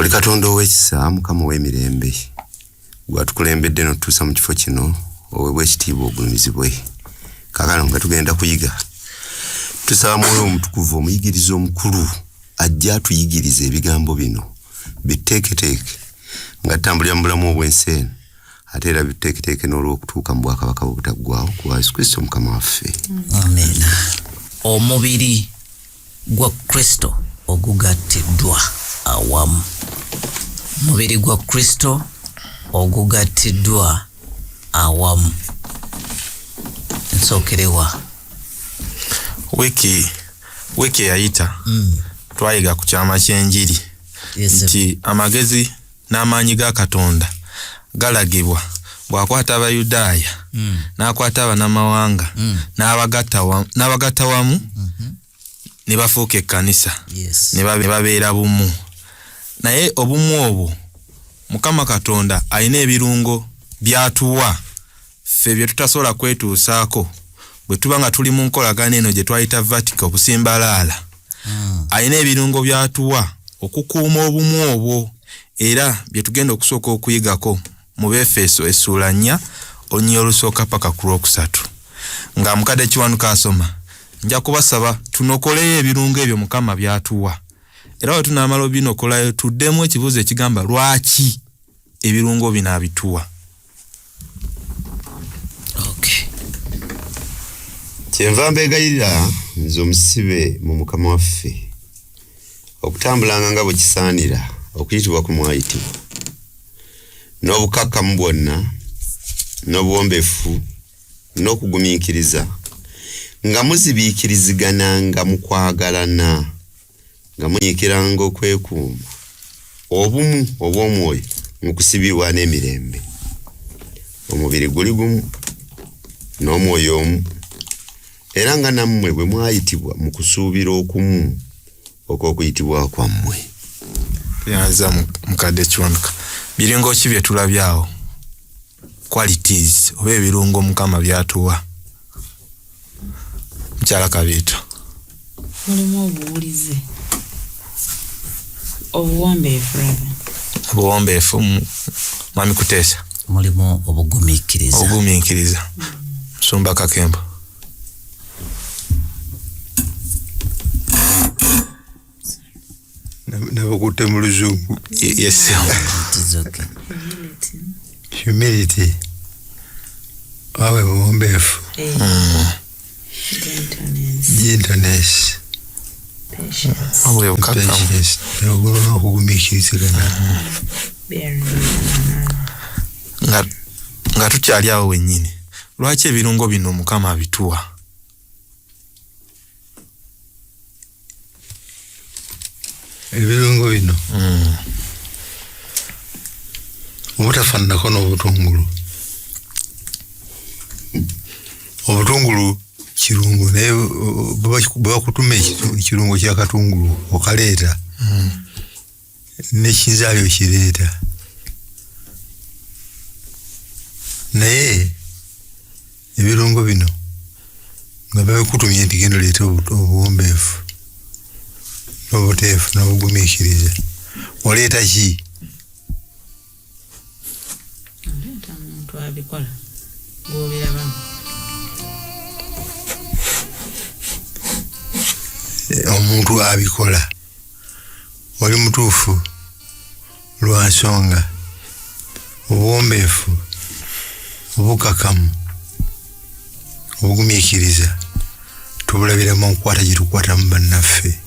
oli Katonda ow'ekisa Mukama w'emirembe gwatukulembedde n'otutuusa mu kifo kino oweebwa ekitiibwa ogulumizibwe kaakano nga tugenda kuyiga tusaba Mwoyo Omutukuvu omuyigiriza omukulu ajja atuyigiriza ebigambo bino biteeketeeke nga tutambulira mu bulamu obw'ensi eno ate era biteeketeeke n'olw'okutuuka mu bwakabaka obutaggwaawo ku Yesu Kristo Mukama waffe. Amen. Omubiri gwa Kristo ogugatidwa awamu. Omubiri gwa Kristo ogugatidwa awamu. Nsookerewa wiki yayita twayiga ku kyama ky'enjiri nti amagezi n'amaanyi ga Katonda galagibwa bw'akwata Abayudaaya n'akwata Abanamawanga n'abagatta wamu ne bafuuka ekkanisa ne babeera bumu. Naye obumu obwo Mukama Katonda alina ebirungo byatuwa ffe bye tutasobola kwetuusaako bwe tuba nga tuli mu nkolagana eno gye twayita vertical obusimbalaala. Alina ebirungo byatuwa okukuuma obumu obwo era bye tugenda okusooka okuyigako mu Befeso essula 4 olunyiriri olusooka paka ku lwokusatu. Nga mukadde Kiwanuka asoma nja kubasaba tunokoleyo ebirungo ebyo Mukama byatuwa. Era bwe tunaamala obinokolayo tuddemu ekibuuzo ekigamba lwaki ebirungo bino abituwa. Kyenva mbegayirira nze omusibe mu Mukama waffe okutambulanga nga bwe kisaanira okuyitibwa ku mwayitibwa n'obukakkamu bwonna n'obuwombeefu n'okugumiikiriza nga muzibiikirizigananga mu kwagalana nga munyiikiranga okwekuuma obumu obw'omwoyo mu kusibibwa n'emirembe. Omubiri guli gumu n'omwoyo omu era nga nammwe bwe mwayitibwa mu kusuubira okumu okw'okuyitibwa kwammwe. Yanza mukadde Kiwanuka birungo ki bye tulabyawo qualities oba ebirungo Mukama byatuwa. Mukyala Kabiito mulimu obuwulize obuwombeefu Mwami Kuteesa mulimu obugumiikiriza. Musumba Kakembo nabakutte mu Luzungu. Yes. Okay. Humility. Awe buwombeefu. Gentleness. Patience. Okugumiikirizigana. Nga tukyali awo wennyini lwaki ebirungo bino Mukama abituwa? Ebirungo bino obutafaananako n'obutungulu. Obutungulu kirungo naye bwe bakutuma ekirungo kya katungulu okaleeta n'ekinzaali okireeta. Naye ebirungo bino nga babikutumye nti genda oleeta obuwombeefu n'obuteefu n'obugumiikiriza oleeta ki? Oleeta muntu abikola gw'obirabamu. Omuntu abikola oli mutuufu lwa nsonga obuwombeefu obukakamu obugumiikiriza tubulabiramu enkwata gye tukwatamu bannaffe.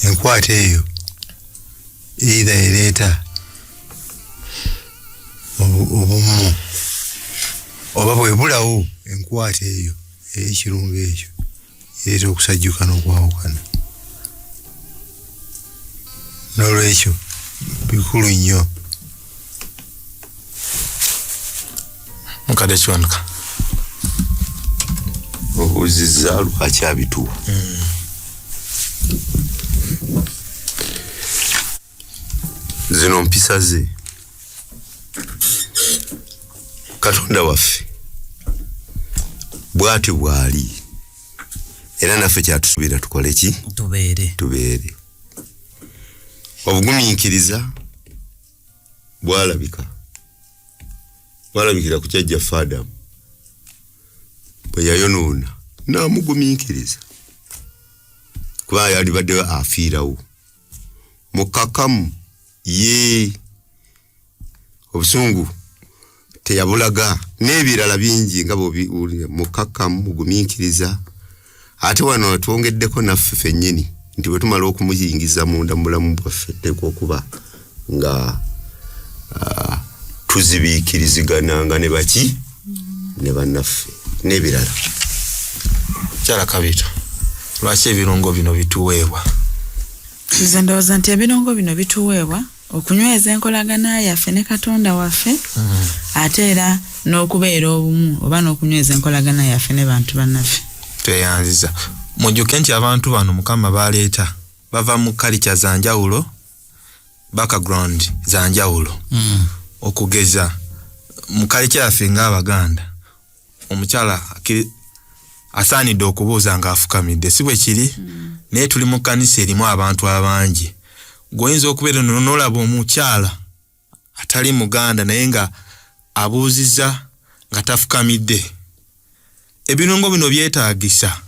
Enkwata eyo either ereeta obumu oba bwebulawo enkwata eyo ey'ekirungo ekyo ereeta okusajjuka n'okwawukana. N'olwekyo bikulu nnyo. Mukadde Kiwanuka obuuzizza lwaki abituwa. Zino mpisa ze Katonda waffe bw'ati bw'ali era naffe kyatusuubira tukole ki? Tubeere. obugumiikiriza bwalabikira ku kyajja fada bwe yayonoona n'amugumiikiriza kuba yali badde afiirawo mukakamu ye obusungu teyabulaga n'ebirala bingi nga bw'obiwulira mukakamu mugumiikiriza ate wano twongeddeko naffe ffennyini nti bwe tumala okumuyingiza munda mu bulamu bwaffe tteekwa okuba nga tuzibiikirizigananga ne baki ne bannaffe n'ebirala. Kyala Kabito, lwaki ebirungo bino bituweebwa? Nze ndowooza nti ebirungo bino bituweebwa okunyweza enkolagana yaffe ne Katonda waffe ate era n'okubeera obumu oba n'okunyweza enkolagana yaffe ne bantu bannaffe. Tweyanziza. Mujjuke nti abantu bano Mukama baleeta bava mu culture za njawulo, background za njawulo. Okugeza mu culture yaffe ng'Abaganda omukyala asaanidde okubuuza ng'afukamidde si bwe kiri naye tuli mu kkanisa erimu abantu abangi goyinza okubeera n'olaba omukyala atali Muganda naye nga abuuzizza nga tafukamidde. Ebirungo bino byetaagisa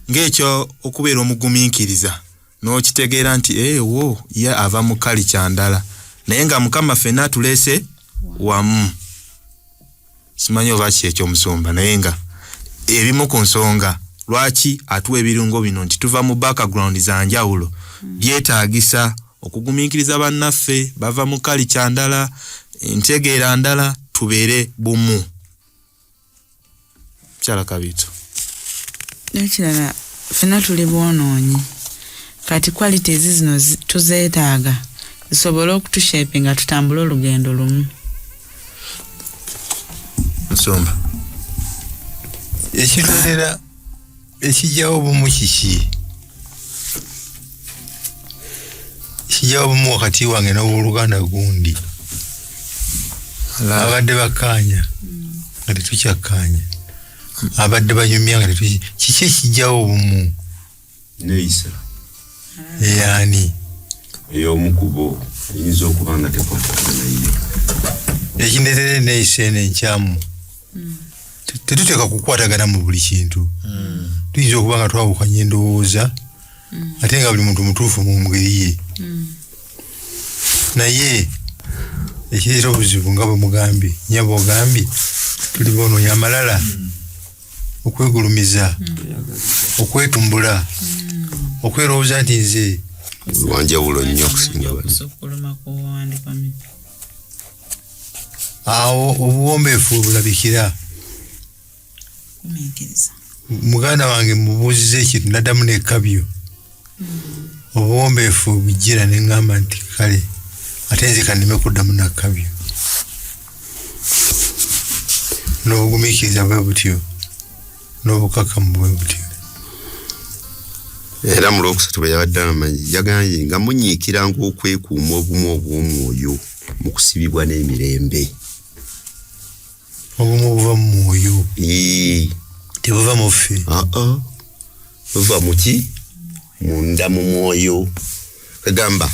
ng'ekyo okubeera omugumiikiriza n'okitegeera nti ye ava mu culture ndala naye nga Mukama ffenna atuleese wamu. Simanyi oba ki ekyomusumba naye nga ebimu ku nsonga lwaki atuwa ebirungo bino nti tuva mu background za njawulo byetaagisa okugumiikiriza bannaffe bava mu culture ndala entegeera ndala tubeere bumu. Kyala Kabito. N'ekirala ffenna tuli bwonoonyi kati qualities zino tuzeetaaga zisobole okutushepe nga tutambula olugendo lumu. Nsomba ekirolera ekijjawo obumu kiki ekijjawo obumu wakati wange n'owooluganda gundi abadde bakkaanya nga tetukyakkaanya abadde banyumya nga kiki ekijjawo obumu neeyisa eyani ey'omukubo eyinza okuba nga tekwatagana naye ekindeetera eneeyisa eno enkyamu tetuteeka kukwatagana mu buli kintu. Tuyinza okuba nga twawukanya endowooza ate nga buli muntu mutuufu mu ngeri ye naye ekireeta obuzibu nga bwe mugambye nyaba ogambye tuli boonoonya amalala okwegulumiza okwetumbula okwerowooza nti nze wanjawulo nnyo okusinga awo obuwombeefu obulabikira. Muganda wange mubuuziza ekintu naddamu n'ekabyo obuwombeefu bujjira ne ŋŋamba nti kale ate nze kanneme kuddamu nakabyo n'obugumiikiriza bwe butyo n'obukakamu bwe butyo. Era mu Lwokusatu bwe yabadde amanyi yagambye nga munyiikiranga okwekuuma obumu obw'omwoyo mu kusibibwa n'emirembe. Obumu buva mu mwoyo tebuva mu ffe. Buva mu ki? Munda mu mwoyo. Kagamba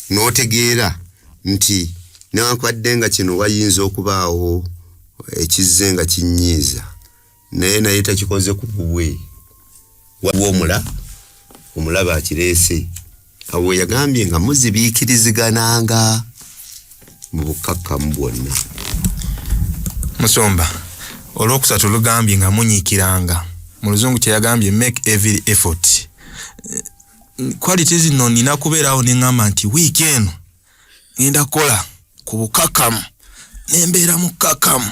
n'otegeera nti newankubadde nga kino wayinza okubaawo ekizze nga kinnyiiza naye takikoze ku bubwe waliwo omulaba akireese awo yagambye nga muzibiikirizigananga mu bukkakkamu bwonna. Musomba Olwokusatu lugambye nga munyiikiranga mu Luzungu kye yagambye make every effort. Qualities zino nina kubeerawo ne ŋŋamba nti wiiki eno ngenda kukola ku bukkakkamu n'embeera mu kkakkamu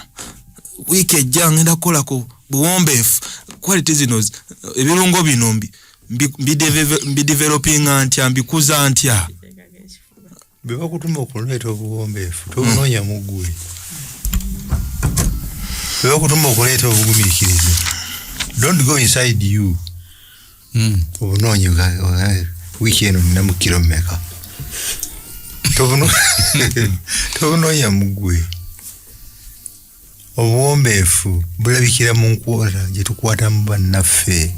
wiiki ejja ngenda kukola ku buwombeefu. Qualities zino ebirungo bino mbidevelopinga ntya mbikuza ntya bwe bakutuma okuleeta obuwombeefu tobunoonya mu ggwe bwe bakutuma okuleeta obugumiikiriza don't go inside you obunoonyi wiiki eno nina mu kiro mmeka tobunoonya mu ggwe. Obuwombeefu bulabikira mu nkwata gye tukwata mu bannaffe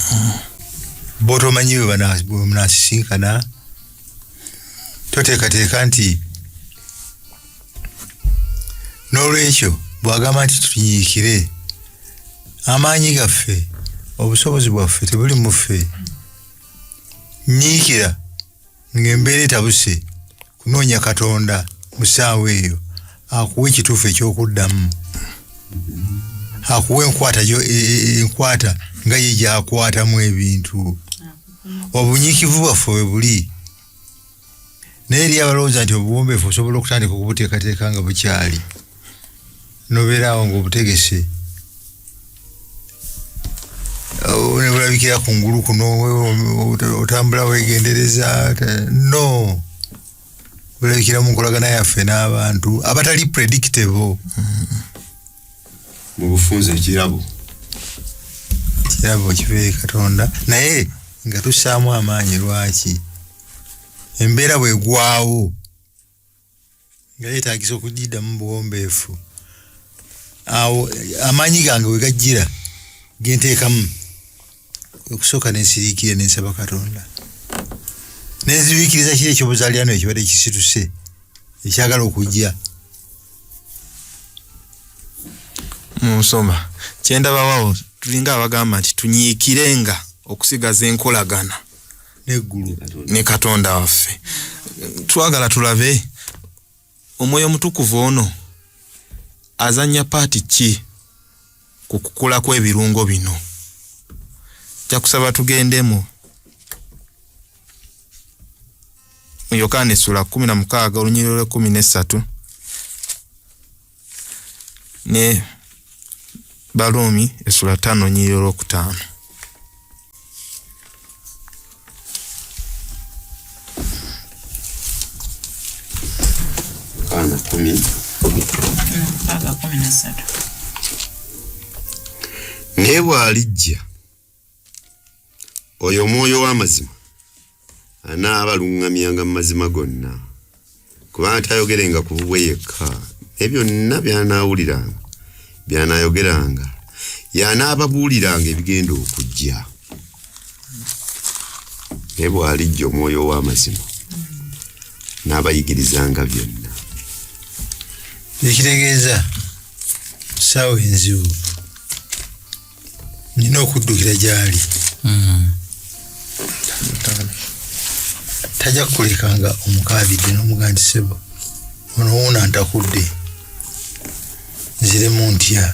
botomanyi bwe munaasisinkana toteekateeka nti n'olwekyo bw'agamba nti tunyiikire amaanyi gaffe obusobozi bwaffe tebuli mu ffe nyiikira ng'embeera etabuse kunoonya Katonda mu ssaawa eyo akuwa ekituufu eky'okuddamu akuwa enkwata nga ye gy'akwatamu ebintu obunyiikivu bwaffe we buli naye eri abalowooza nti obuwombeefu osobola okutandika okubuteekateeka nga bukyali nobeeraawo ng'obutegese ne bulabikira ku ngulu kuno otambula weegendereza no bulabikira mu nkolagana yaffe n'abantu abatali predictable mu bufunze ekirabo kibeere Katonda naye nga tussaamu amaanyi lwaki embeera bwegwawo nga yeetaagisa okugiddamu buwombeefu awo amaanyi gange we gajjira genteekamu okusooka nensiriikire nensaba Katonda nenzibiikiriza kiri ekyobuzaaliranwa ekibadde kisituse ekyagala okujja musoma kyendabawawo tulinga abagamba nti tunyiikirenga okusigaza enkolagana n'eggulu ne Katonda waffe twagala tulabe omwoyo mutukuvu ono azanya paati ki ku kukula kw'ebirungo bino kyakusaba tugendemu mu Yokaana essula 16 olunyiriro 13 ne Balumi essula 5 olunyiriro 5 Yokaana 10:13 naye bw'alijja oyo omwoyo w'amazima anaabaluŋŋamyanga mu mazima gonna kubanga tayogerenga ku bubwe yekka naye byonna by'anaawuliranga by'anaayogeranga y'anaababuuliranga ebigenda okujja naye bw'alijja omwoyo w'amazima n'abayigirizanga byonna ekitegeeza ssaawa enzibu nina okuddukira gy'ali tajja kukulekanga omukaabidde n'omugandi ssebo ono wuuna ntakudde nziremu ntya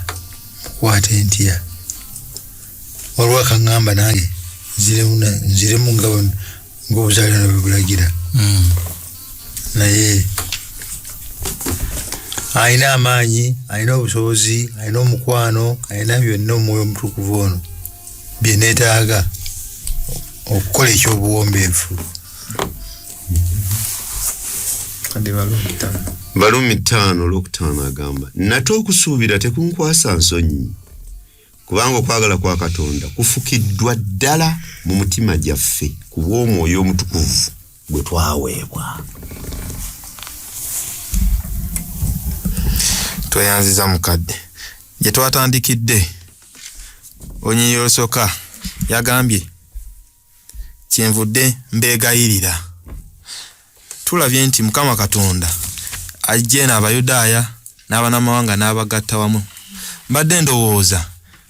mukwate ntya waliwo akaŋŋamba nange nziremu ng'obuzaaliranwa bwe bulagira naye alina amaanyi alina obusobozi alina omukwano alina byonna omwoyo omutukuvu ono bye neetaaga okukola ekyobuwombeefu Balumi 5:5 agamba nate okusuubira tekunkwasa nsonyi kubanga okwagala kwa Katonda kufukiddwa ddala mu mutima gyaffe ku bw'omwoyo omutukuvu gwe twaweebwa. Tweyanziza mukadde gye twatandikidde olunyiriro olusooka yagambye kyenvudde mbeegayirira tulabye nti Mukama Katonda ajje n'Abayudaaya n'Abanamawanga n'abagatta wamu mbadde ndowooza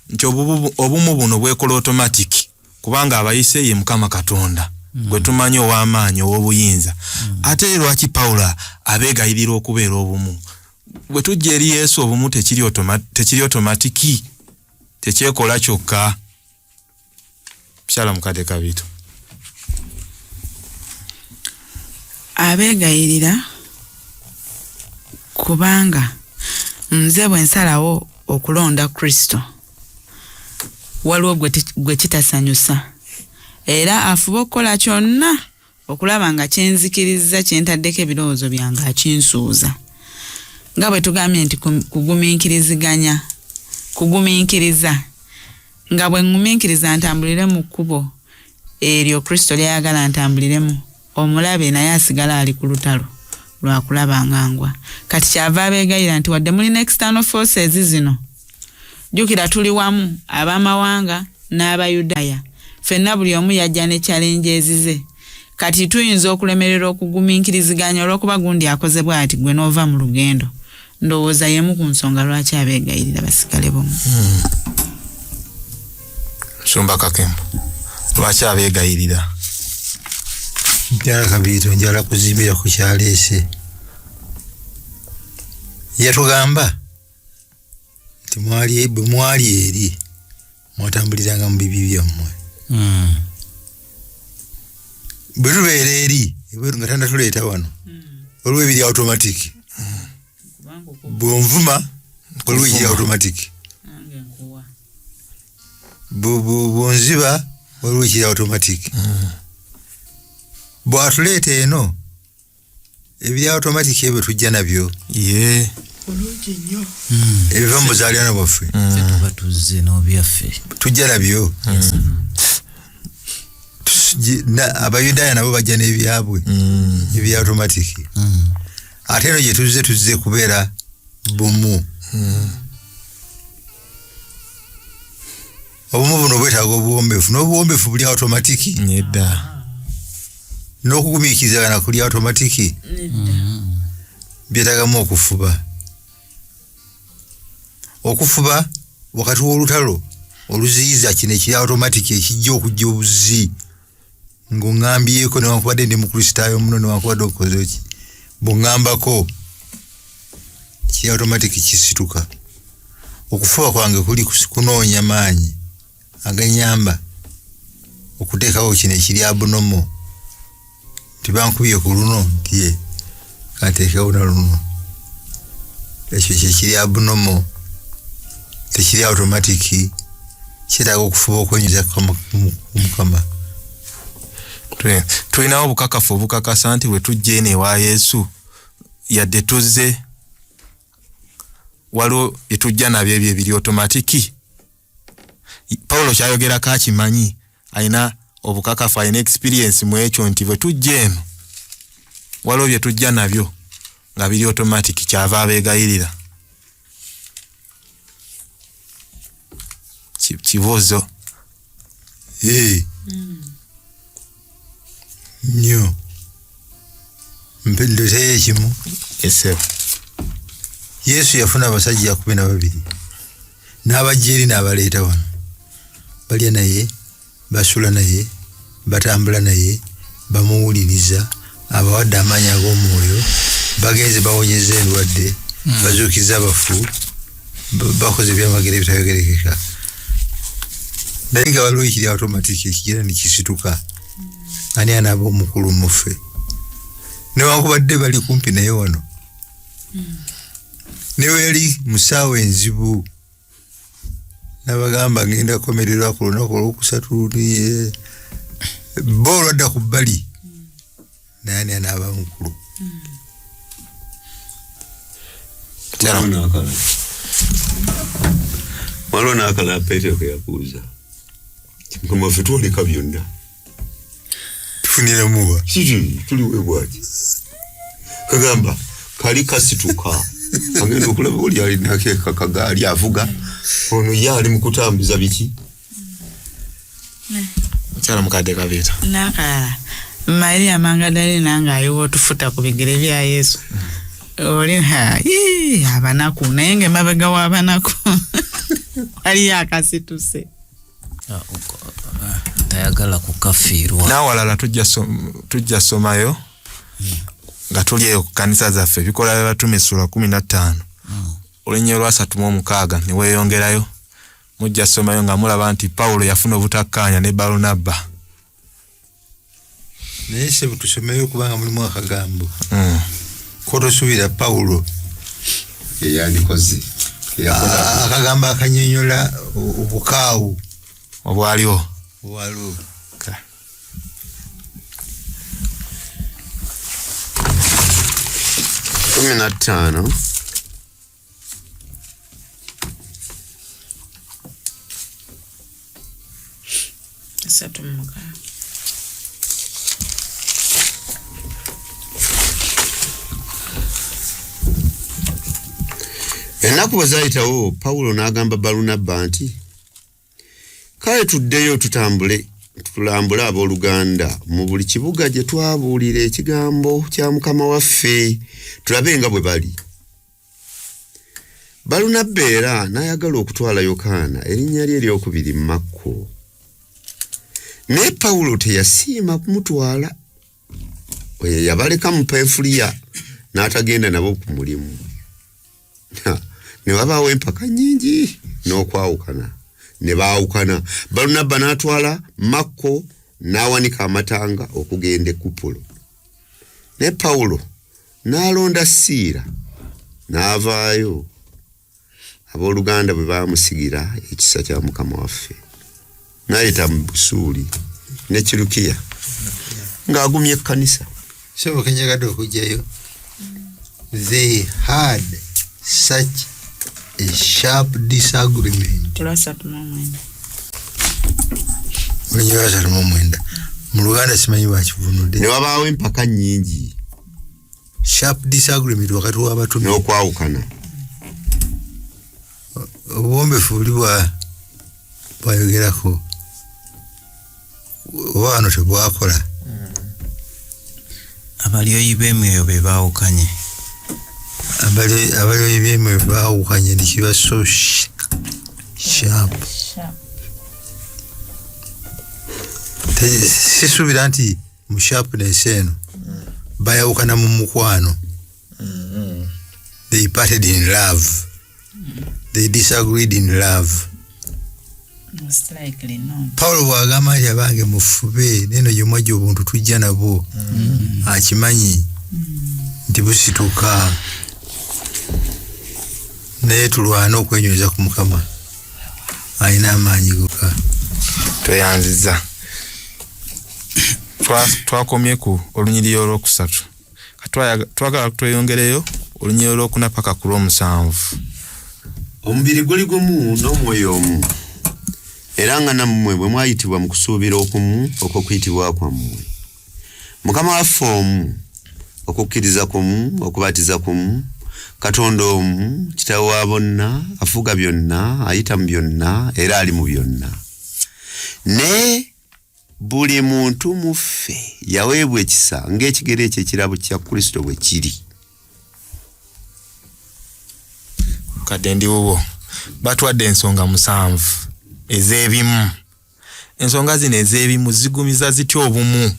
nti obumu buno bwekola automatic kubanga abayise ye Mukama Katonda gwe tumanyi ow'amaanyi ow'obuyinza ate lwaki Pawulo abeegayirira okubeera obumu bwe tujja eri Yesu obumu tekiri automatic tekyekola kyokka Shala mukadde Kabiito abeegayirira kubanga nze bwe nsalawo okulonda Kristo waliwo gwe kitasanyusa era afuba okukola kyonna okulaba nga kyenzikiriza kyentaddeko ebirowoozo byange akinsuuza nga bwe tugambye nti kugumiikiriza nga bwe ngumiikiriza ntambulire mu kkubo eryo Kristo lyayagala ntambuliremu omulabe naye asigala ali ku lutalo lwakulaba ngangwa kati kyava abeegayira nti wadde mulina external forces zino jjukira tuli wamu ab'amawanga n'Abayudaaya ffenna buli omu yajja ne challenges ze kati tuyinza okulemerera okugumiikiriziganya olw'okuba gundi akoze bw'ati gwe n'ova mu lugendo ndowooza yemu ku nsonga lwaki abeegayirira basigale bomu. Nsumba Kakembo lwaki abeegayirira? Njala Kabiito njala kuzimbira ku kyaleese. Yatugamba nti bwe mwali eri mwatambuliranga mu bibi byammwe. Bwe tubeera eri ebweru nga tannatuleeta wano waliwo ebiri automatic. Bw'onvuma waliwo ekiri automatic. Bw'onziba waliwo ekiri automatic. Bw'atuleeta eno ebiri automatic ebyo tujja nabyo. Bulungi nnyo. Ebiva mu buzaaliranwa bwaffe. Tuba tuzze n'obyaffe. Tujja nabyo. Abayudaaya nabo bajja n'ebyabwe ebya automatic. Ate eno gye tuzze kubeera bumu. Obumu buno bwetaaga obuwombeefu n'obuwombeefu buli automatic. Nedda. N'okugumiikirizagana kuli automatic. Byetaagamu okufuba. Okufuba wakati w'olutalo oluziyiza kino ekiri automatic ekijja okujja obuzi ng'oŋŋambyeko newankubadde ndi mukristaayo muno newankubadde okoze ki bw'oŋŋambako kiri automatic kisituka. Okufuba kwange kuli kunoonya maanyi aganyamba okuteekawo kino ekiri abnormal. Tibankubye ku luno nti kanteekawo na luno. Ekyo kyekiri abnormal. Tekiri automatic. Kyetaaga okufuba okwenyuza Mukama. Tulinawo obukakafu obukakasa nti bwe tujja eno ewa Yesu yadde tuzze waliwo bye tujja nabyo ebyo ebiri automatic. Paulo kyayogerako akimanyi alina obukakafu alina experience mu ekyo nti bwe tujja eno waliwo bye tujja nabyo nga biri automatic kyava abeegayirira. Kibuuzo. Nnyo. Mpendezeeyo ekimu. Yesu yafuna abasajja 12 n'abajja eri n'abaleeta wano. Balya naye, basula naye, batambula naye, bamuwuliriza, abawadde amaanyi ag'omwoyo, bagenze bawonyeza endwadde, bazuukiza abafu, bakoze ebyamagero ebitayogerekeka. Naye nga waliwo ekiri automatic ekigenda ne kisituka. Ani anaaba omukulu muffe? Newankubadde bali kumpi naye wano. Neweeri mu ssaawa enzibu nabagamba ngenda kukomererwa ku lunaku olwokusatu bo olwadda ku bbali naye ani anaaba mukulu. Waliwo n'akalala Peetero ke yabuuza. Mukama ffe twoleka byonna. Tufuniramuwa. Tuliwe bwaki. Kagamba kali kasituka. Agenda okulaba oli alinako akagaali avuga. Ono ye ali mu kutambuza biki? Mukyala mukadde Kabiito. N'akalala Maria Magdalena ng'ayiwa otufuta ku bigere bya Yesu. Oli abanaku naye ng'emabega w'abanaku waliyo akasituse. Tayagala kukafiirwa. N'awalala tujja somayo nga tuli eyo ku kanisa zaffe Bikola by'Abatume Sura 15 olunnya lwa 36 ne weeyongerayo mujja somayo nga mulaba nti Pawulo yafuna obutakkaanya ne Balunabba. Naye se butusomeyo kubanga mulimu akagambo. Ko tosuubira Pawulo yeyandikoze akagambo akanyonyola obukaawu obwaliwo. Waliwo. Kumi na 15 ennaku bwe zaayitawo Pawulo n'agamba Balunabba nti kale tuddeyo tutambule tulambula abooluganda mu buli kibuga gye twabuulira ekigambo kya Mukama waffe tulabe nga bwe bali. Balunabbeera n'ayagala okutwala Yokaana erinnya lye eryokubiri Makko. Ne Pawulo teyasiima kumutwala. Yabaleka mu Panfuliya n'atagenda nabo ku mulimu. Ne wabaawo empaka nnyingi n'okwawukana. Ne baawukana. Balunabba n'atwala Makko n'awanika amatanga okugenda e Kupulo. Ne Pawulo n'alonda Siira n'avaayo. Abooluganda bwe baamusigira ekisa kya Mukama waffe. N'ayita mu Busuuli ne Kirukiya ng'agumye ekkanisa. So kenyagadde okujjayo. They had such a sharp disagreement. Mu Luganda simanyi bwakivunudde. Ne wabaawo empaka nnyingi. Sharp disagreement wakati w'abatume. N'okwawukana. Obwombefu buli bwayogerako. Oba wano tebwakola. Abalyoyi b'emyoyo be baawukanye. Abalyoyi b'emyoyo baawukanye ne kiba so sharp. Sisuubira nti mu sharpness eno bayawukana mu mukwano. They parted in love. They disagreed in love. Most likely not. Paulo bw'agamba nti abange mufube neno gyomwajja obuntu tujja nabo akimanyi nti busituka naye tulwana okwenyumiza ku Mukama alina amaanyi gokka. Tweyanziza. Twakomye ku olunyiriri olwokusatu. Twagala tweyongereyo olunyiriri olwokuna paka ku lw'omusanvu. Omubiri guli gumu n'omwoyo omu. Era nga nammwe bwe mwayitibwa mu kusuubira okumu okw'okuyitibwa kwammwe. Mukama waffe omu, okukkiriza kumu, okubatiza kumu, Katonda omu, Kitaawe wa bonna, afuga byonna, ayita mu byonna, era ali mu byonna. Ne buli muntu mu ffe yaweebwa ekisa ng'ekigere ekyo ekirabo kya Kristo bwe kiri. Kadde ndi wuwo batwadde ensonga musanvu ez'ebimu. Ensonga zino ez'ebimu zigumiza zitya obumu.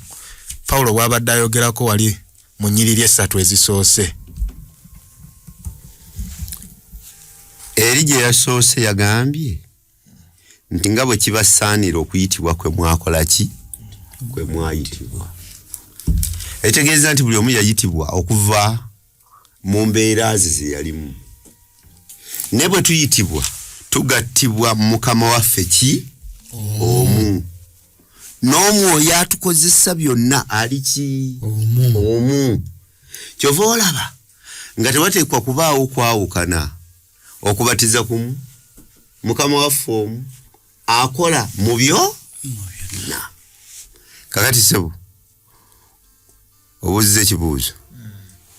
Pawulo bw'abadde ayogerako wali mu nnyiriri essatu ezisoose. Eri gye yasoose yagambye nti nga bwe kibasaanira okuyitibwa kwe mwakola ki? Kwe mwayitibwa. Etegeeza nti buli omu yayitibwa okuva mu mbeera ze yalimu. Ne bwe tuyitibwa tugattibwa mu Mukama waffe ki? Omu. N'omwoyo atukozesa byonna ali ki? Omu. Kyova olaba nga tewateekwa kubaawo kwawukana. Okubatiza kumu, Mukama waffe omu, akola mu byo byonna. Kakati sebo obuuziza ekibuuzo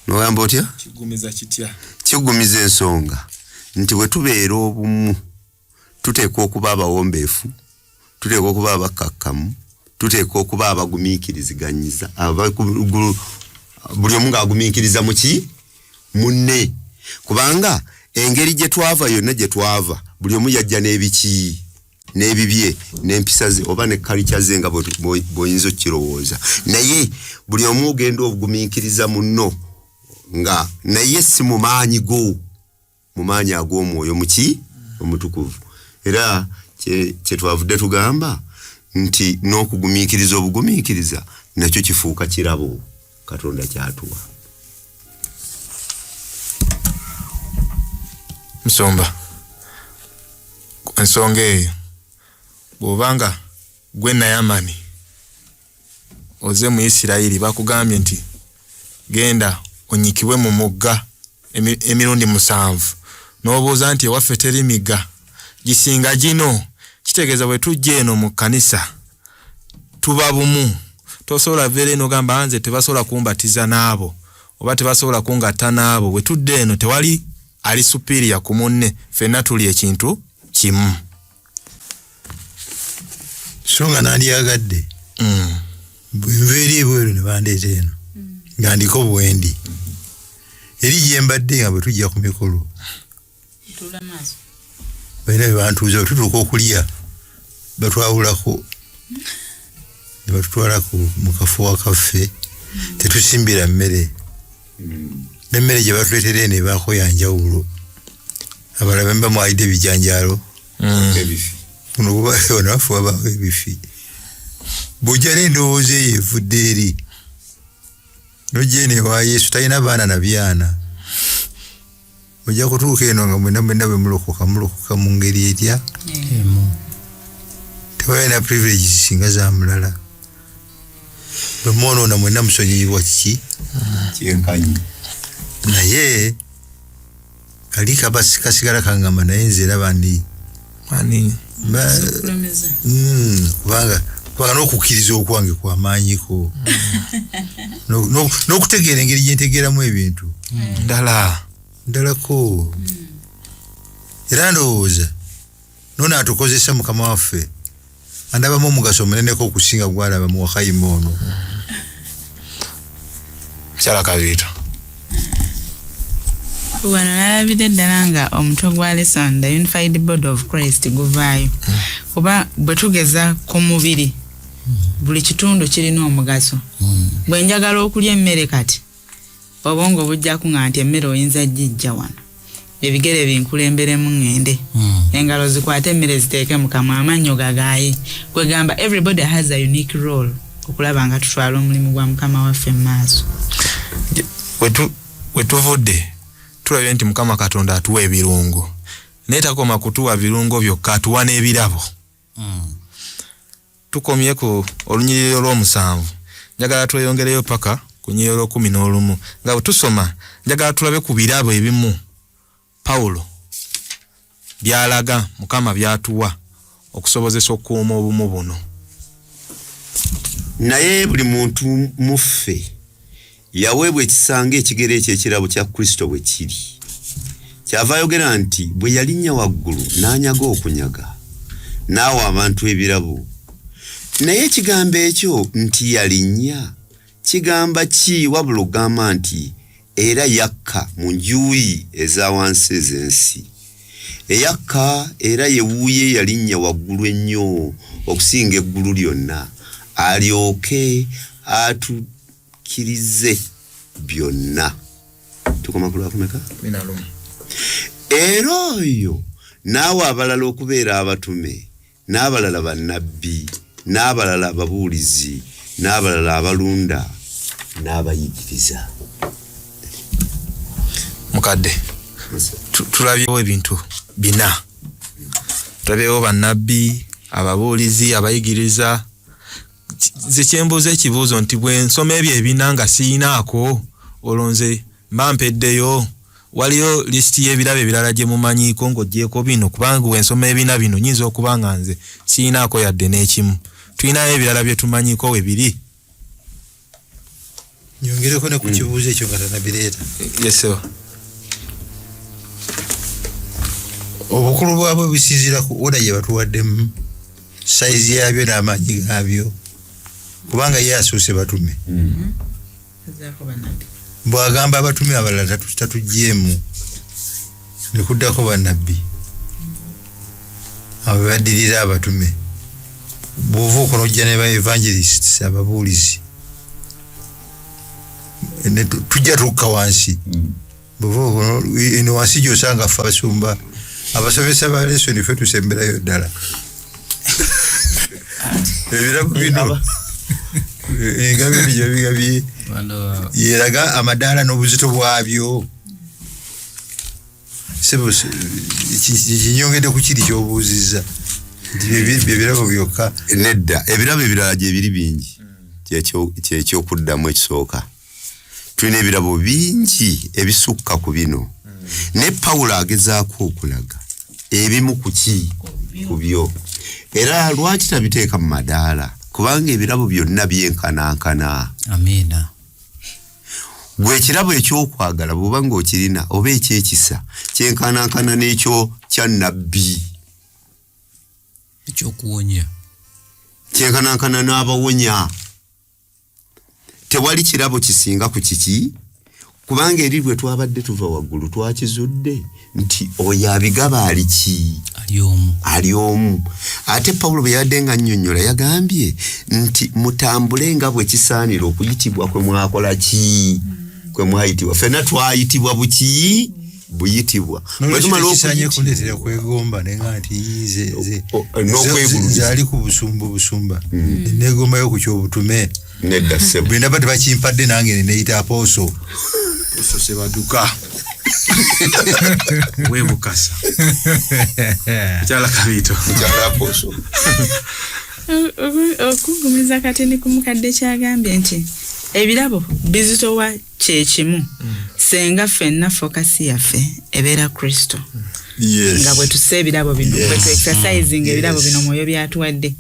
n'ogamba otya? Kigumiza kitya? Kigumiza ensonga nti bwe tubeera obumu tuteekwa okuba abawombeefu, tuteekwa okuba abakakkamu, tuteekwa okuba abagumiikiriziganyiza, buli omu ng'agumiikiriza mu ki? Munne. Kubanga engeri gye twava yonna gye twava buli omu yajja n'ebiki n'ebibye n'empisa ze oba ne kalicha ze nga bw'oyinza okkirowooza. Naye buli omu ogenda obugumiikiriza munno nga naye si mu maanyi go, mu maanyi ag'omwoyo muki? Omutukuvu. Era kye twavudde tugamba nti n'okugumiikiriza obugumiikiriza nakyo kifuuka kirabo Katonda kyatuwa. Musomba, ensonga eyo bw'obanga gwe Nayamani oze mu Isirayiri bakugambye nti genda onyikibwe mu mugga emirundi 7 n'obuuza nti ewaffe teri migga gisinga gino, kitegeeza bwe tujja eno mu kkanisa tuba bumu. Tosobola vere eno gamba nze tebasobola kumbatiza n'abo oba tebasobola kungatta n'abo. Bwe tudde eno tewali ali superior ku munne, ffenna tuli ekintu kimu. songa nandyagadde bwenveeri ebweru ne bandeeta eno nga ndiko bwendi eri gyembadde nga bwe tujja ku mikolo balina bye bantuuza bwe tutuuka okulya batwawulako ne batutwala mu kafuwa kaffe tetusimbira mmere n'emmere gye batuleetera eno ebaako yanjawulo abalala bemba mwalidde ebijanjaalo kuno nafu wabaawo ebifi bw'ojja n'endowooza eyo evudde eri n'ojja eno ewa Yesu talina baana na byana ojja kutuuka eno nga mwenna bwe mulokoka mu ngeri etya tebalina privileges singa za mulala bwe mwonoona mwenna musonyiyibwa kiki kyenkanyi naye kali kasigala kangamba naye nze eraba ndi kubanga n'okukkiriza okwange kwamaanyiko n'okutegeera engeri gye ntegeeramu ebintu ndalako era ndowooza nono atukozesa mukama waffe andabamu omugaso omuneneko okusinga gwalaba mu wakayima ono mukyala Kabiito wano nalabidde ddala nga omutwe gwa lesson the Unified Board of Krist guvaayo kuba bwe tugeza ku mubiri buli kitundu kirina omugaso bwe njagala okulya emmere kati obwongo bujjaku nga nti emmere oyinza gijja wano ebigere binkulemberemu ngende engalo zikwate emmere ziteeke mu kamwa amannyo gagaaye kwegamba everybody has a unique role okulaba nga tutwala omulimu gwa mukama waffe mu maaso wetuvudde tulabye nti mukama Katonda atuwa ebirungo naye takoma kutuwa birungo byokka atuwa n'ebirabo tukomye ku olunyiriro lw'omusanvu njagala tweyongereyo paka ku nnyiriro 11 nga bwe tusoma njagala tulabe ku birabo ebimu Pawulo byalaga mukama byatuwa okusobozesa okukuuma obumu buno naye buli muntu muffe yaweebwa ekisanga ekigere eky'ekirabo kya Kristo bwe kiri kyava ayogera nti bwe yalinnya waggulu n'anyaga okunyaga n'awa abantu ebirabo naye ekigambo ekyo nti yalinnya kigamba ki wabula ogamba nti era yakka mu njuyi eza wansi ez'ensi eyakka era yewuuye yalinnya waggulu ennyo okusinga eggulu lyonna alyoke atukirize byonna tukoma ku lwakumeka era oyo naawe abalala okubeera abatume n'abalala bannabbi n'abalala ababuulizi n'abalala abalunda n'abayigiriza mukadde tulabyewo ebintu bina tulabyewo bannabbi ababuulizi abayigiriza zekyembuuza ekibuuzo nti bwe nsoma ebyo ebina nga siinaako olonze mba mpeddeyo waliyo lisiti y'ebirabo ebirala gye mumanyiiko ng'oggyeko bino kubanga bwe nsoma ebina bino nyinza okuba nga nze siinaako yadde n'ekimu tulinayo ebirala bye tumanyiiko we biri nyongereko ne ku kibuuzo ekyo nga tanabireeta yesewa obukulu bwabwe businziira ku oda gye batuwaddemu sayizi yabyo n'amaanyi gaabyo kubanga ye asuuse batume bw'agamba abatume abalala tatuggyemu ne kuddako bannabbi abo baddirira abatume bw'ova okunojja ne ba evangelists ababuulizi tujja tukka wansi bw'ova eno wansi gy'osanga ffe abasumba abasomesa ba lesoni ffe tusemberayo ddala ebirabo bino engabe ebyo bigabye yeraga amadaala n'obuzito bwabyo kinyongedde ku kiri ky'obuuzizza ebirabo byokka nedda ebirabo ebirala gye biri bingi kyekyokuddamu ekisooka tulina ebirabo bingi ebisukka ku bino ne Pawulo agezaako okulaga ebimu ku byo era lwaki tabiteeka mu madaala kubanga ebirabo byonna byenkanankana. Amiina. Gwe ekirabo ekyokwagala bw'oba ng'okirina oba ekyekisa kyenkanankana n'ekyo kya nnabbi ekyokuwonya kyenkanankana n'abawonya. Tewali kirabo kisinga ku kiki kubanga eri bwe twabadde tuva waggulu twakizudde nti oyo abigaba aliki ali omu. Ate Pawulo bwe yadde nga nnyonnyola yagambye nti mutambule nga bwe kisaanira okuyitibwa kwe mwakola ki kwe mwayitibwa. Ffenna twayitibwa buki buyitibwa. Bwe tumala okuyitibwa kundeetera kwegomba nenga nti nze ali ku busumba negombayo ku kyobutume nedda ssebo bwe ndaba tebakimpadde nange neyita aposo sebaduka webukasa kyala kabito kyala aposo. Okugumiza katini ku mukadde kyagambye nti ebirabo bizitowa kyekimu senga ffenna fokasi yaffe ebeera Kristo. Nga bwe tussa ebirabo bino bwe tu exercising ebirabo bino mwoyo byatuwadde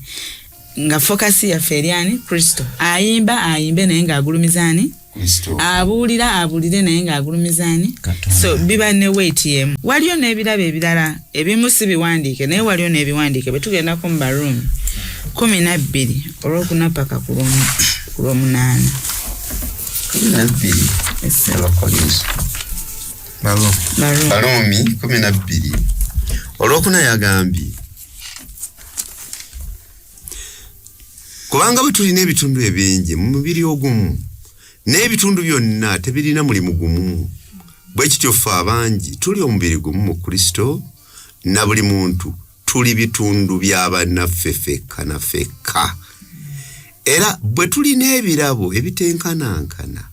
nga fokasi yaffe eryani Kristo. Ayimbe naye ng'agulumizaani abuulire naye ng'agulumizaani. So biba ne weight yemu. Waliyo n'ebirabo ebirala ebimu si biwandiike naye waliyo n'ebiwandiike bwe tugendako mu baruumi 12 olwokuna paka ku lw'omunaana. Barumi 12 olwokuna yagambye kubanga bwe tulina ebitundu ebingi mu mubiri ogumu n'ebitundu byonna tebirina mulimu gumu bwe kityo ffe abangi tuli omubiri gumu mu Kristo na buli muntu tuli bitundu bya bannaffe fekka na fekka. Era bwe tulina ebirabo ebitenkanankana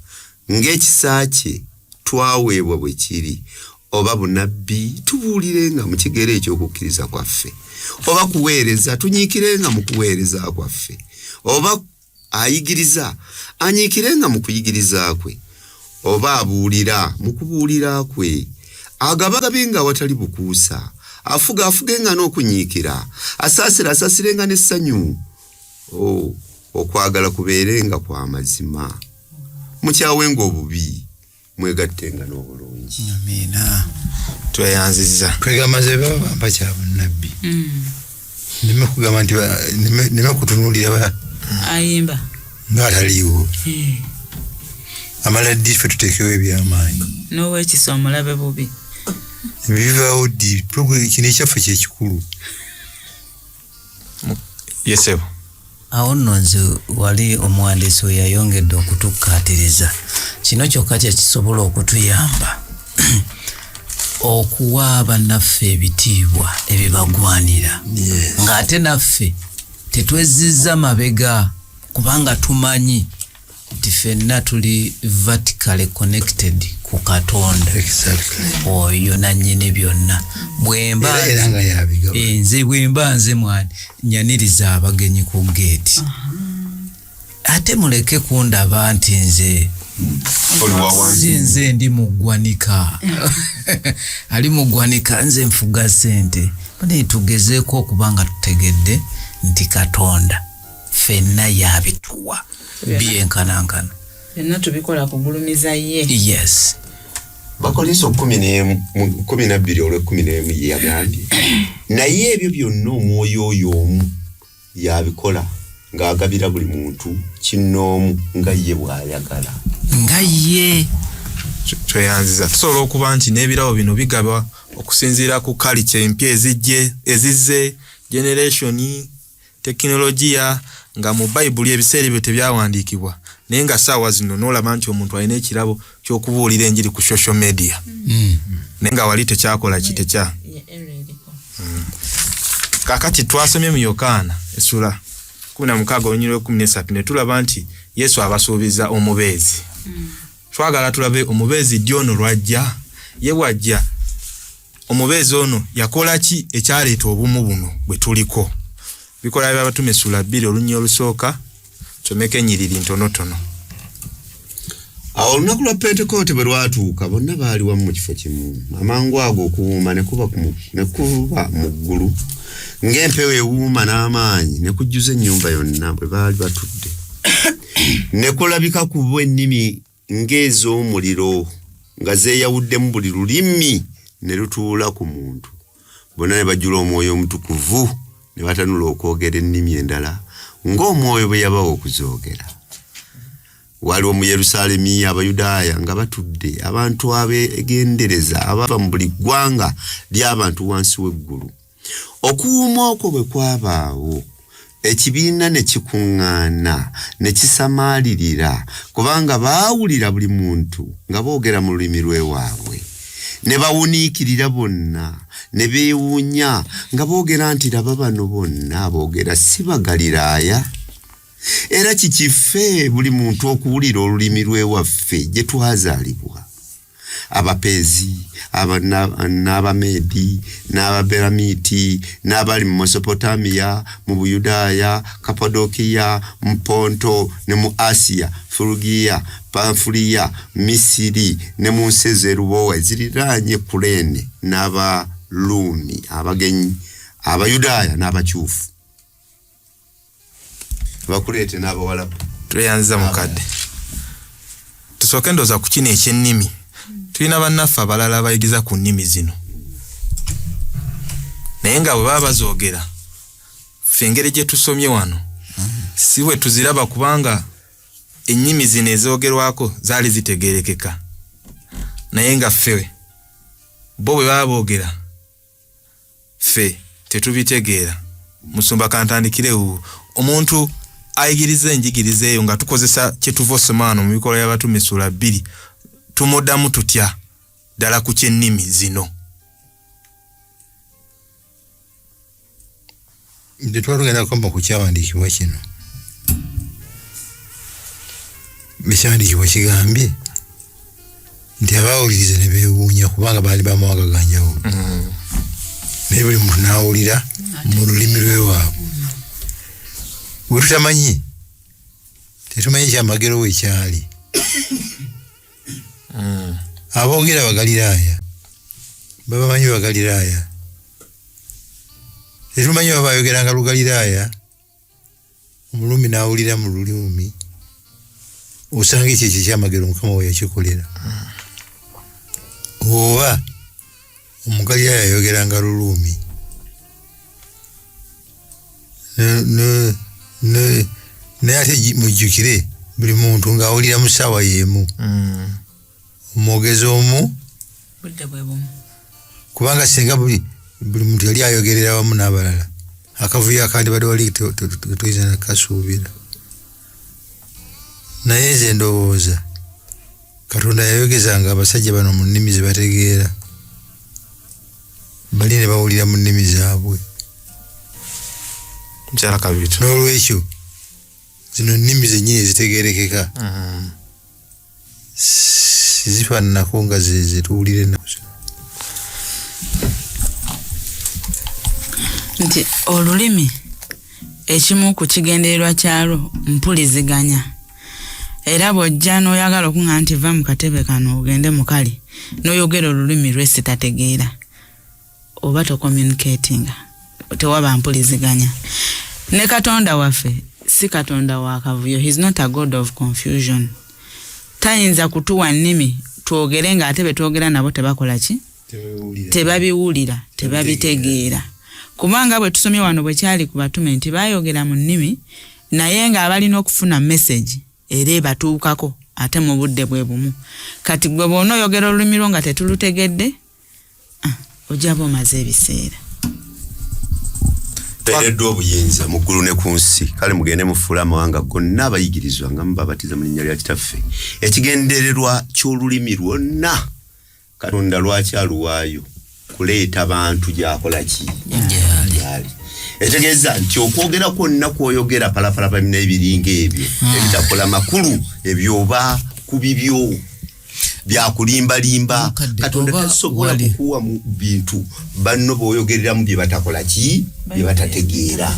ng'ekisa kye twaweebwa bwe kiri oba bunabbi tubuulirenga mu kigero eky'okukkiriza kwaffe oba kuweereza tunyiikirenga mu kuweereza kwaffe oba ayigiriza anyiikirenga mu kuyigiriza kwe oba abuulira mu kubuulira kwe agabagabe nga watali bukuusa afugenga n'okunyiikira asaasirenga n'essanyu okwagala kubeerenga kwa mazima mukyawenga obubi mwegattenga n'obulungi. Amina. Tweyanziza twegamaze baba kya bunnabbi nime kugamba nti nime kutunuulira ayimba ng'ataliiwo amala ddi ffe tuteekewo ebyamaanyi n'owekisa omulabe bubi bivaawo ddi kino ekyaffe kyekikulu. yesebo awo nno nze wali omuwandiisi we yayongedde okutukkaatiriza kino kyokka kyekisobola okutuyamba okuwa bannaffe ebitiibwa ebibagwanira ng'ate naffe tetwezizza mabega kubanga tumanyi nti ffenna tuli vertically connected ku Katonda oyo nannyini byonna nze bwemba nze mwani nyaniriza abagenyi ku geeti ate muleke kundaba nti nze ndi muggwanika ali muggwanika nze nfuga ssente bane tugezeeko okubanga tutegedde nti Katonda ffenna yabituwa byenkanankana byonna tubikola kugulumiza ye. Yes. Bakolinso 12 olw'ekumina yagambye naye ebyo byonna omwoyo oyo omu yabikola ng'agabira buli muntu kinnoomu nga ye bw'ayagala nga ye. Tweyanziza tusobola okuba nti n'ebirabo bino bigaba okusinziira ku culture empya ezizze generation teknologiya nga mu Bayibuli ebiseera ebyo tebyawandiikibwa naye nga ssaawa zino n'olaba nti omuntu alina ekirabo ky'okubuulira enjiri ku social media naye nga wali tekyakola kitekya. Kakati twasomye mu Yokaana essula 16:13 ne tulaba nti Yesu abasuubiza omubeezi. Twagala tulabe omubeezi ddi ono lwajja ye wajja omubeezi ono yakola ki ekyaleeta obumu buno bwe tuliko. Bikola by'abatume essula 2 olunnyo olusooka tusomeko ennyiriri ntonotono. Awo olunaku lwa Pentekote bwe lwatuuka bonna baali wamu mu kifo kimu amangu ago okuwuuma ne kuba mu ggulu ng'empewo ewuuma n'amaanyi ne kujjuza ennyumba yonna bwe baali batudde ne kulabika ku bo ennimi ng'ez'omuliro nga zeeyawuddemu buli lulimi ne lutuula ku muntu bonna ne bajjula omwoyo omutukuvu ne batanula okwogera ennimi endala ng'omwoyo bwe yabawa okuzoogera. Waliwo mu Yerusaalemi Abayudaaya nga batudde, abantu abeegendereza abava mu buli ggwanga ly'abantu wansi w'eggulu. Okuwuuma okwo bwe kwabaawo, ekibiina ne kikuŋŋaana ne kisamaalirira, kubanga baawulira buli muntu nga boogera mu lulimi lw'ewaabwe. Ne bawuniikirira bonna, ne beewuunya nga boogera nti laba bano bonna boogera si Bagaliraaya. Era kikiffe buli muntu okuwulira olulimi lw'ewaffe gye twazaalibwa. Abapeezi, n'Abameedi, n'Ababeramiiti, n'abali mu Mesopotamiya, mu Buyudaaya, Kapadokiya, mu Ponto, ne mu Asiya, Furugiya, Pamfuliya, Misiri, ne mu nsi ez'erubowa eziriraanye Kuleene, n'Abaluumi, abagenyi, Abayudaaya n'Abakyufu. Bakuleete n'Abawalabu. Tweyanziza mukadde. Tusooke ndooza ku kino eky'ennimi. Tulina bannaffe abalala abayigiza ku nnimi zino. Naye nga bwe baba bazoogera, ffe engeri gye tusomye wano, si bwe tuziraba kubanga ennimi zino ezoogerwako zaali zitegeerekeka. Naye nga ffe, bo bwe baba boogera, ffe tetubitegeera. Musumba kantandikirewo, omuntu ayigiriza enjigiriza eyo nga tukozesa kye tuva osoma wano mu bikolwa by'Abatume Ssuula 2, tumuddamu tutya ddala ku ky'ennimi zino. Nti twalugenda kwamba ku kyawandiikibwa kino. Ekyawandiikibwa kigambye nti abaawuliriza ne beewuunya kubanga baali bamawanga ganjawulo. Naye buli muntu n'awulira mu lulimi lw'ewaabwe. Bwe tutamanyi, tetumanyi kyamagero we kyali. Aboogera Bagaliraaya babamanyi Bagaliraaya. Tetumanyi baba bayogeranga Lugaliraaya, Omuluumi n'awulira mu Luluumi. Osanga ekyo ekyamagero Mukama we yakikolera. Oba Omugaliraaya yayogeranga Luluumi. Naye ate mujjukire buli muntu ng'awulira mu ssaawa y'emu. Omwogezi omu budde bwe bumu. Kubanga singa buli muntu yali ayogerera wamu n'abalala, akavuyo akandibadde wali toyinza nakasuubira. Naye nze ndowooza Katonda yayogezanga abasajja bano mu nnimi ze bategeera, bali ne bawulira mu nnimi zaabwe. Mukyala Kabiito. N'olwekyo zino nnimi zennyini ezitegeerekeka sizifaananako nga ze tuwulire nazo. Nti olulimi ekimu ku kigendererwa kyalwo mpuliziganya. Era bw'ojja n'oyagala okuŋŋa nti va mu katebe kano ogende mu kali n'oyogera olulimi lw'essi tategeera, oba tocommunicatinga, tewaba mpuliziganya. Ne Katonda waffe si Katonda wa kavuyo. He is not a God of confusion. Tayinza kutuwa nnimi twogere nga ate be twogera nabo tebakola ki? Tebabiwulira, tebabitegeera. Kubanga bwe tusomye wano bwe kyali ku batume nti bayogera mu nnimi, naye nga abalina okufuna message era ebatuukako ate mu budde bwe bumu. Kati gwe bw'ona oyogera olulimi lwo nga tetulutegedde, ojjaba omaze ebiseera. Tereddwa obuyinza mu ggulu ne ku nsi, kale mugende mufuule amawanga gonna abayigirizwa nga mubabatiza mu linnya lya Kitaffe. Ekigendererwa ky'olulimi lwonna Katonda lwaki aluwaayo? Kuleeta bantu gy'akola ki? Gyali. Etegeeza nti okwogera kwonna kw'oyogera palapalapa n'ebiringa ebyo ebitakola makulu ebyo oba ku bibyo byakulimbalimba. Katonda tasobola kukuwa mu bintu banno b'oyogereramu bye batakola ki? Bye batategeera.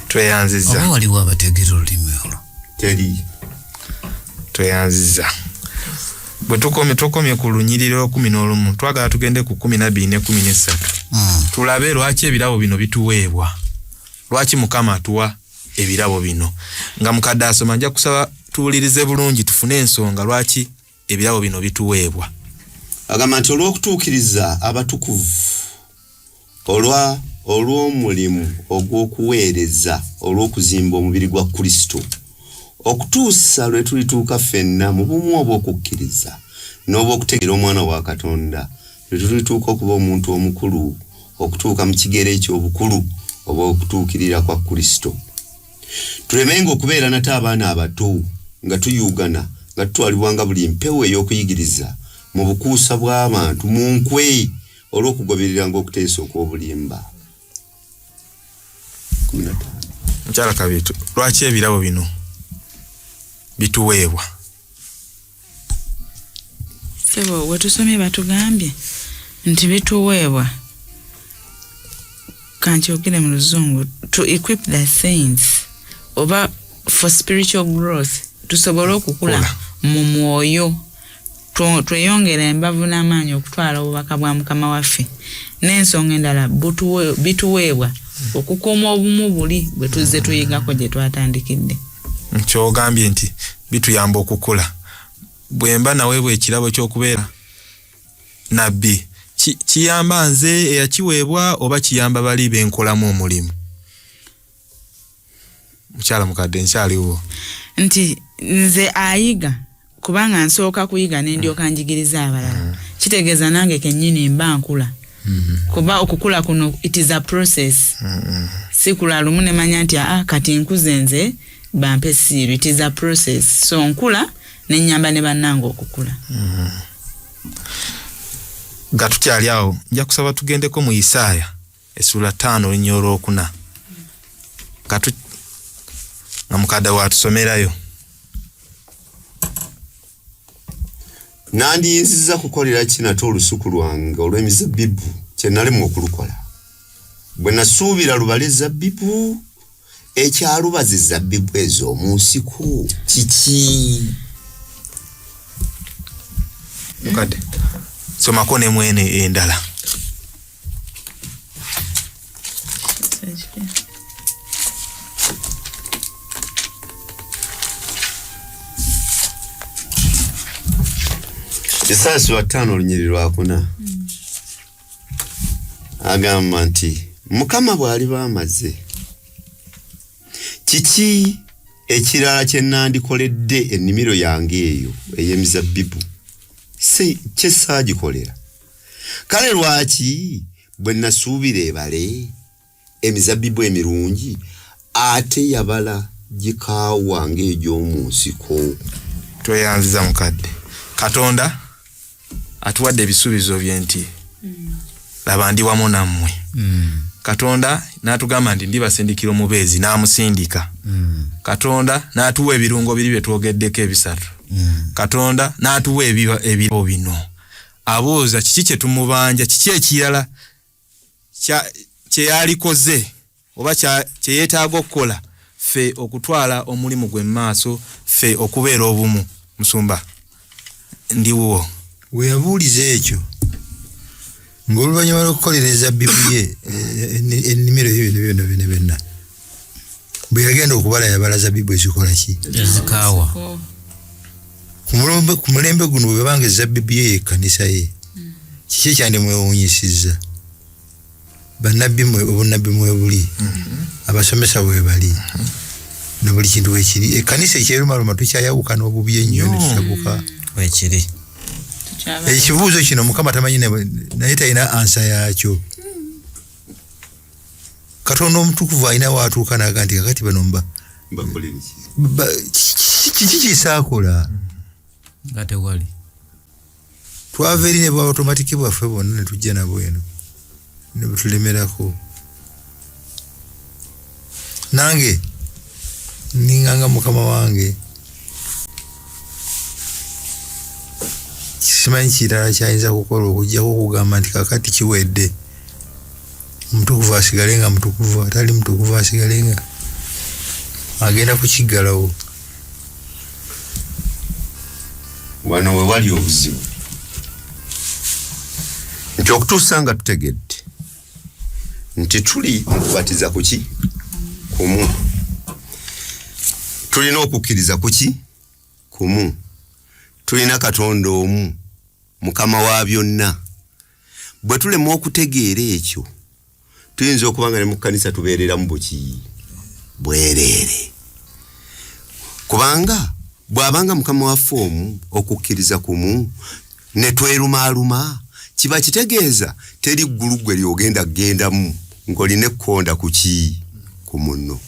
Tweyanziza. Oba waliwo abategeera olulimi olwo? Teri. Tweyanziza. Bwe tukomye ku lunyiriro 11, twagala tugende ku 12 ne 13. Tulabe lwaki ebirabo bino bituweebwa. Lwaki Mukama atuwa ebirabo bino. Nga mukadde asoma nja kusaba tuwulirize bulungi tufune ensonga lwaki ebirabo bino bituweebwa. Agamba nti olw'okutuukiriza abatukuvu olwa olw'omulimu ogw'okuweereza olw'okuzimba omubiri gwa Kristo okutuusa lwe tulituuka ffenna mu bumu obw'okukkiriza n'obw'okutegeera omwana wa Katonda lwe tulituuka okuba omuntu omukulu okutuuka mu kigero eky'obukulu oba okutuukirira kwa Kristo. Tulemenga okubeera nate abaana abato nga tuyugana nga tutwalibwanga buli mpewo ey'okuyigiriza mu bukuusa bw'abantu mu nkwe olw'okugobereranga okuteesa okw'obulimba. 15 Mchala Kabitu, lwaki ebirabo bino bituweebwa? Sebo wetusomye batugambye nti bituweebwa kankyogere mu Luzungu to equip the saints oba for spiritual growth tusobole okukula mu mwoyo tweyongera embavu n'amaanyi okutwala obubaka bwa Mukama waffe n'ensonga endala bituweebwa okukuuma obumu buli bwe tuzze tuyigako gye twatandikidde. Kyogambye nti bituyamba okukula bwemba naweebwa ekirabo ky'okubeera nabbi kiyamba nze eyakiweebwa oba kiyamba bali benkolamu omulimu? Mukyala mukadde nkyaliwo nti nze ayiga kubanga nsooka kuyiga n'endyoka njigiriza abalala kitegeeza nange kennyini mba nkula kuba okukula kuno it is a process sikula lumu ne manya nti kati nkuze nze bampe siiru, it is a process so nkula n'ennyamba ne bannange okukula. Nga tukyali awo nja kusaba tugendeko mu Isaaya essula 5 olunyolo 4 nga mukadde waatusomerayo. Nandiyinziza kukolera kinate olusuku lwange olw'emizabbibu kye nalemu okulukola. Bwe nasuubira lubale zabbibu ekyalubaza zabbibu ez'omu nsiko kiki? Mukadde somako ne mwene endala. Esasi wa 5 olunyiri lwa 4 agamba nti Mukama bw'ali bamaze kiki ekirala kye nandikoledde ennimiro yange eyo ey'emizabbibu kye saagikolera? Kale lwaki bwe nasuubira ebale emizabbibu emirungi ate yabala gikaawa ng'egy'omu nsiko? Tweyanziza mukadde. Katonda atuwadde ebisuubizo bye nti laba ndi wamu nammwe. Katonda n'atugamba nti ndibasindikira omubeezi n'amusindika. Katonda n'atuwa ebirungo biri bye twogeddeko ebisatu. Katonda n'atuwa ebirabo bino. Abooza kiki kye tumubanja, kiki ekirala kye yalikoze oba kye yeetaaga okukola ffe okutwala omulimu gwe mu maaso, ffe okubeera obumu. Musumba ndiwo weyabuuliza ekyo ng'oluvannyuma lw'okukolera ezabbibu ye ennimiro byonna bwe yagenda okubala yabala zabbibu ezikola ki? Ezikaawa. Ku mulembe guno bwe banga ezabbibu ye ekkanisa ye kiki ekyandimwewuunyisizza? Bannabbi obunnabbi mwebuli, abasomesa bwe bali na buli kintu wekiri. Ekkanisa ekyerumaluma tukyayawukana obubi ennyo ne tutabuka wekiri. Ekibuuzo kino Mukama tamanyi naye talina ansa yakyo. Katonda omutukuvu alina waatuuka n'aga nti kakati bano kiki kisaakola? Nga tewali. Twava eri ne bwa automatiki bwaffe bonna ne tujja nabo eno ne butulemerako. Nange ninganga Mukama wange simanyi kirala kyayinza kukola okujjako okugamba nti kakati kiwedde, omutukuvu asigalenga mutukuvu, atali mutukuvu asigalenga agenda kukiggalawo. Wano we wali obuzibu nti okutuusa nga tutegedde nti tuli mu kubatiza kuki kumu, tulina okukkiriza kuki kumu, tulina Katonda omu Mukama wa byonna. Bwe tulema okutegeera ekyo tuyinza okubanga ne mu kkanisa tubeerera mu buki bwerere kubanga bw'abanga mukama waffe omu okukkiriza kumu ne twerumaaluma kiba kitegeeza teri ggulu gwe lyogenda kugendamu ng'olina ekkonda kuki ku munno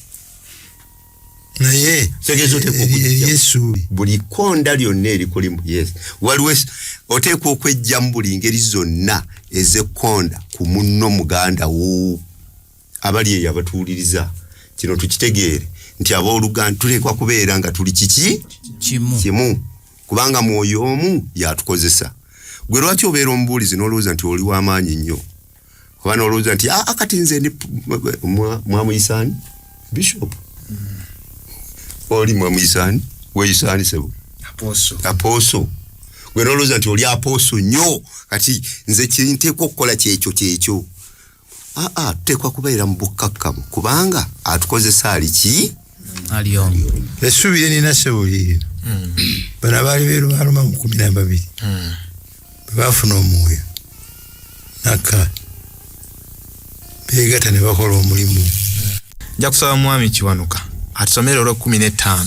naye tegeeza Yesu buli kkonda lyonna erikulimu yes waliwo oteekwa okwejjamu buli ngeri zonna ez'ekkonda ku munno muganda wo abali eyo abatuwuliriza kino tukitegeere nti abooluganda tuleekwa kubeera nga tuli kiki kimu kubanga mwoyo omu yatukozesa gwe lwaki obeera omubuulizi n'olowooza nti oli w'amaanyi nnyo oba n'olowooza nti kati nze ndi mwamuyisaani bishop oli mwamuyisaani weyisaani sebo aposo gwe n'olowooza nti oli aposo nnyo kati nze kinteekwa okukola kyekyo tuteekwa kubeera mu bukkakkamu kubanga atukozesa ali ki ali omu essuubire nina sebo liino bano abaali beerumaaluma mu 12 bwe baafuna omwoyo nakka beegatta ne bakola omulimu nja kusaba mwami Kiwanuka atusomere olw'15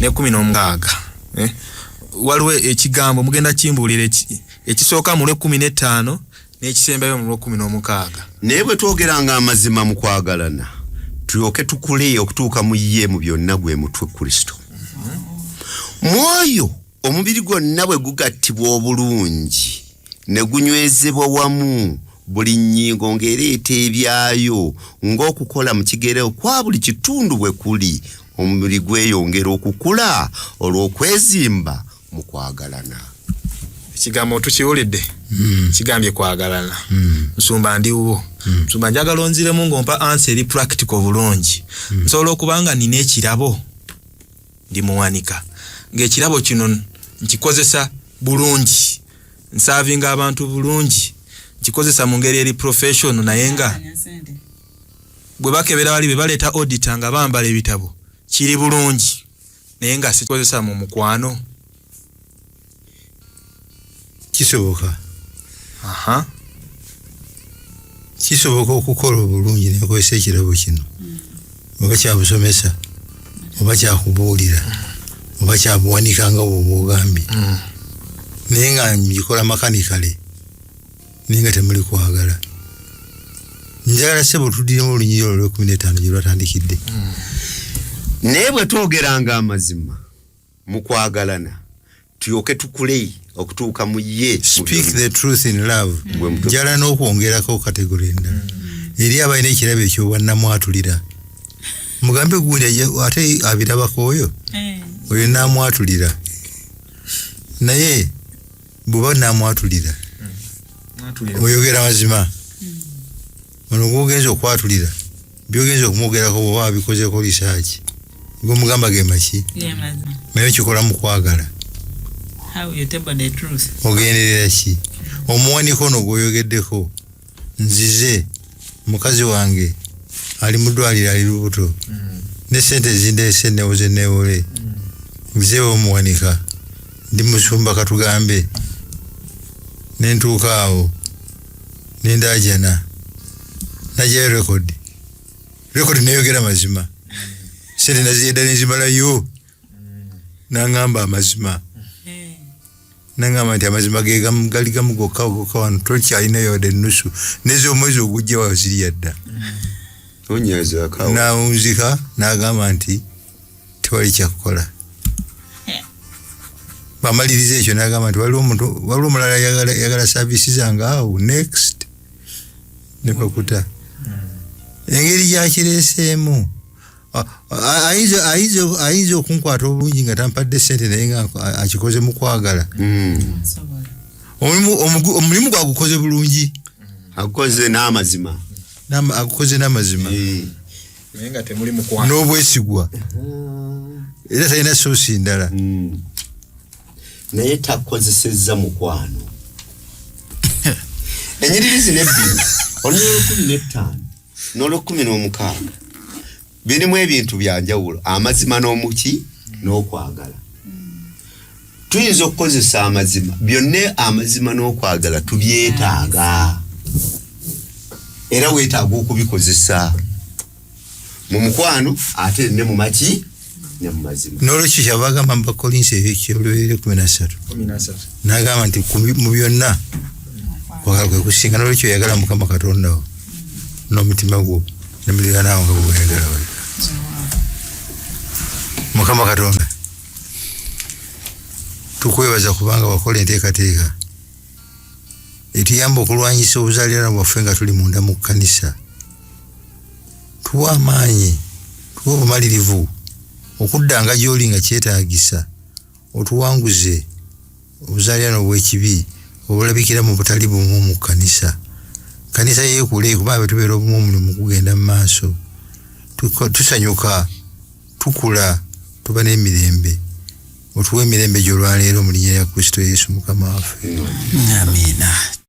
ne 16 waliwo ekigambo mugenda kimbuulira ekisooka mu lw'15 n'ekisembayo mu lw'16 naye bwe twogeranga amazima mu kwagalana tulyoke tukule okutuuka mu ye mu byonna gwe mutwe Kristo mwoyo omubiri gwonna bwe gugattibwa obulungi ne gunywezebwa wamu buli nnyingo ng'ereeta ebyayo ng'okukola mu kigero kwa buli kitundu bwe kuli omubiri gweyongera okukula olw'okwezimba mu kwagalana ekigambo tukiwulidde kigambye kwagalana nsumba ndiwo nsumba njagala onziremu ng'ompa answer eri practical bulungi nsobola okubanga nina ekirabo ndi muwanika ng'ekirabo kino nkikozesa bulungi nsavinga abantu bulungi nkikozesa mu ngeri eri professional naye nga bwe bakebera bali be baleeta auditor nga bambala ebitabo kiri bulungi naye nga sikozesa mu mukwano kisoboka kisoboka okukola obulungi nekozesa ekirabo kino oba kyabusomesa oba kyakubuulira oba kyabuwanika nga bw'obwogambye naye nga ngikola makanikale naye nga temuli kwagala njagala sebo tuddiremu olunyiri olwo lw'15 gye lwatandikidde naye bwe twogeranga amazima mu kwagalana tuyoke tukule okutuuka mu ye speak the truth in love njala n'okwongerako kategori endala eri abalina ekirabo ekyobwannamwatulira mugambe gundi ate abirabako oyo oyo namwatulira naye bw'oba namwatulira oyogera mazima ono gwogenza okwatulira byogenza okumwogerako bw'oba abikozeko research gw'omugamba ge maki naye kikola mu kwagala ogenderera ki omuwaniko ono gw'oyogeddeko nzize mukazi wange ali mu ddwaliro ali lubuto ne sente ezindeese newoze newole nzize omuwanika ndi musumba katugambe nentuuka awo nendajana najayo rekodi neyogera mazima sente naziyedda nenzimalayo nangamba amazima nangamba nti amazima ge gali gamu gokka wano tokyalina yode nusu neze omwezi ogujja wazirya dda nawunzika nagamba nti tewali kyakukola bamaliriza ekyo nagamba nti waliwo omulala yagala saavisi zange awo next nebakuta engeri gyakireeseemu ayinza okunkwata obulungi nga tampadde sente naye nga akikoze mu kwagala omulimu gwagukoze bulungi agukoze n'amazima n'obwesigwa era talina soosi ndala naye takozesezza mukwano enyiriri zino ebbiri olw'15 n'olw'16 birimu ebintu byanjawulo amazima n'omuki n'okwagala tuyinza okukozesa amazima byonna amazima n'okwagala tubyetaaga era weetaaga okubikozesa mu mukwano ate ne mu maki ne mu mazima. N'olwekyo kyabagamba mu Bakolinsi ekyolubeerera 13 n'agamba nti mu byonna kwagala kwe kusinga, n'olwekyo oyagala Mukama Katonda wo n'omutima gwo n'emiriraano nga bw'oyagala wali. Mukama Katonda tukwebaza kubanga wakola enteekateeka etuyamba okulwanyisa obuzaaliranwa bwaffe nga tuli munda mu kkanisa. Tuwa amaanyi, tuwa obumalirivu okuddanga gy'oli nga kyetaagisa, otuwanguze obuzaaliranwa bw'ekibi obulabikira mu butali bumu mu kkanisa. Kkanisa yeekule kubanga tubeera obumu omulimu gugenda mu maaso. Tusanyuka, tukula, tuba n'emirembe. Otuwe emirembe gy'olwaleero mu linnya lya Kristo Yesu Mukama waffe. Amiina.